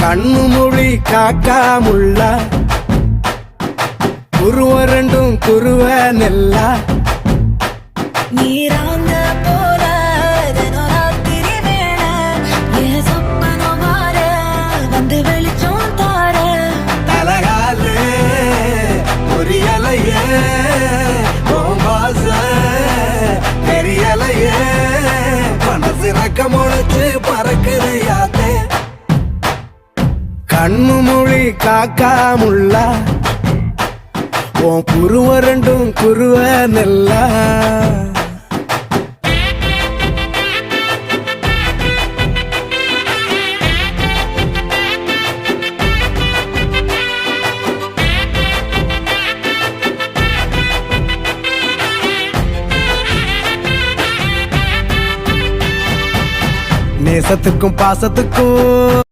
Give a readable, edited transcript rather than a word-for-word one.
கண்ணு மொழி காக்காமுள்ள குருவ ரெண்டும் குருவ நெல்லா நீராங்க போல தினராத்திரி வேளை என் சொப்பனம் மாற வந்து வெளிச்சம் தார தலகாலே பொரியலையே ஓம்பாச பெரியலையே மனசு ரக்க முளைச்சு பறக்குது யாத்தே கண்ணு மொழி காக்காமுள்ள உன் குருவ ரெண்டும் குருவ நெல்லா நேசத்துக்கும் பாசத்துக்கும்